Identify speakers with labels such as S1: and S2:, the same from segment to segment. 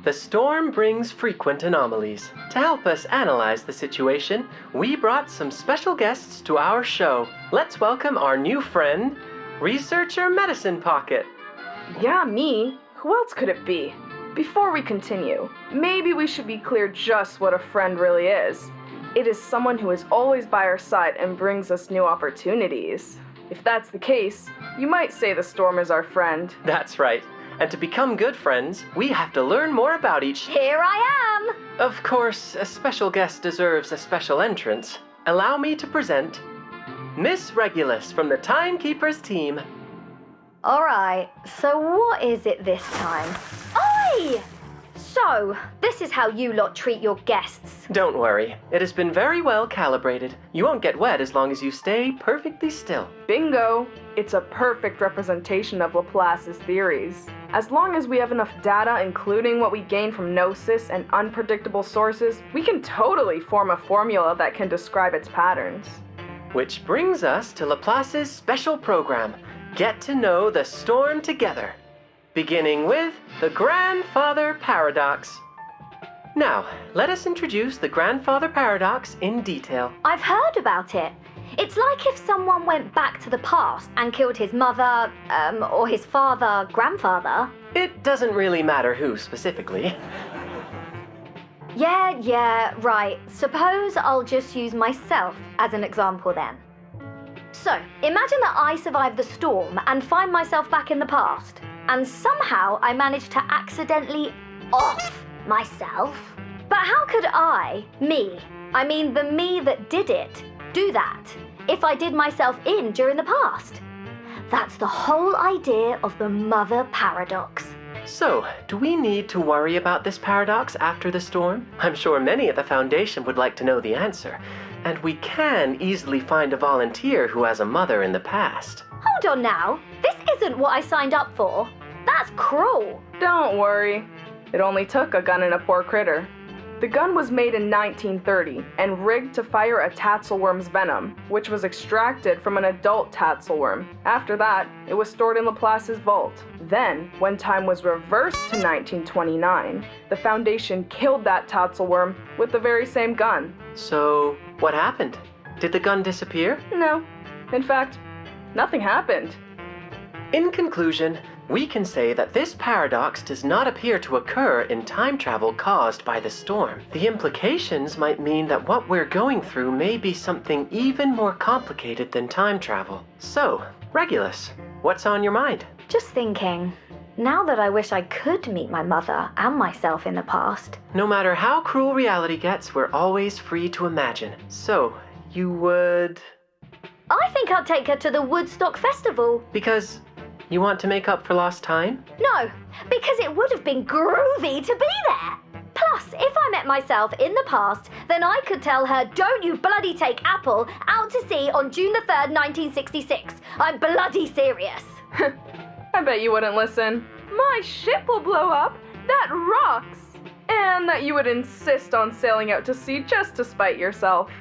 S1: The storm brings frequent anomalies. To help us analyze the situation, we brought some special guests to our show. Let's welcome our new friend, Researcher Medicine Pocket.
S2: Yeah, me. Who else could it be? Before we continue, maybe we should be clear just what a friend really is. It is someone who is always by our side and brings us new opportunities. If that's the case, you might say the storm is our friend.
S1: That's right. And to become good friends, we have to learn more about each...
S3: Here I am!
S1: Of course, a special guest deserves a special entrance. Allow me to present Miss Regulus from the Timekeepers team.
S3: Alright, so what is it this time? Oi! So, this is how you lot treat your guests.
S1: Don't worry, it has been very well calibrated. You won't get wet as long as you stay perfectly still.
S2: Bingo! It's a perfect representation of Laplace's theories. As long as we have enough data, including what we gain from gnosis and unpredictable sources, we can totally form a formula that can describe its patterns.
S1: Which brings us to Laplace's special program, Get to Know the Storm Together, beginning with the Grandfather Paradox. Now, let us introduce the Grandfather Paradox in detail.
S3: I've heard about it. It's like if someone went back to the past and killed his mother, or his father, grandfather.
S1: It doesn't really matter who specifically.
S3: Yeah, right. Suppose I'll just use myself as an example then. So, imagine that I survive the storm and find myself back in the past. And somehow I manage to accidentally off myself. But how could the me that did it, do that if I did myself in during the past? That's the whole idea of the mother paradox.
S1: So, do we need to worry about this paradox after the storm? I'm sure many at the Foundation would like to know the answer. And we can easily find a volunteer who has a mother in the past.
S3: Hold on now. This isn't what I signed up for. That's cruel.
S2: Don't worry. It only took a gun and a poor critter. The gun was made in 1930 and rigged to fire a tatzelworm's venom, which was extracted from an adult tatzelworm. After that, it was stored in Laplace's vault. Then, when time was reversed to 1929, the Foundation killed that tatzelworm with the very same gun.
S1: So, what happened? Did the gun disappear?
S2: No. In fact, nothing happened.
S1: In conclusion, we can say that this paradox does not appear to occur in time travel caused by the storm. The implications might mean that what we're going through may be something even more complicated than time travel. So, Regulus, what's on your mind?
S3: Just thinking, now that I wish I could meet my mother and myself in the past.
S1: No matter how cruel reality gets, we're always free to imagine. So, you would...
S3: I think I'd take her to the Woodstock Festival.
S1: Because you want to make up for lost time?
S3: No, because it would have been groovy to be there. Plus, if I met myself in the past, then I could tell her, don't you bloody take Apple out to sea on June the 3rd, 1966. I'm bloody serious.
S2: I bet you wouldn't listen. My ship will blow up. That rocks. And that you would insist on sailing out to sea just to spite yourself.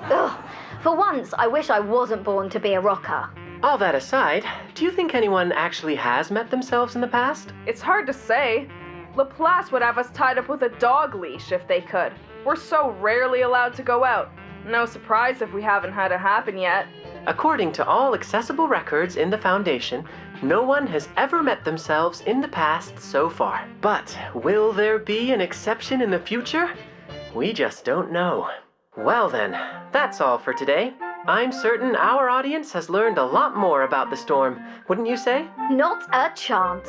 S3: Ugh. For once, I wish I wasn't born to be a rocker.
S1: All that aside, do you think anyone actually has met themselves in the past?
S2: It's hard to say. Laplace would have us tied up with a dog leash if they could. We're so rarely allowed to go out. No surprise if we haven't had it happen yet.
S1: According to all accessible records in the Foundation, no one has ever met themselves in the past so far. But will there be an exception in the future? We just don't know. Well then, that's all for today. I'm certain our audience has learned a lot more about the storm, wouldn't you say?
S3: Not a chance.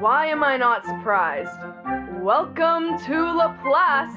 S2: Why am I not surprised? Welcome to Laplace!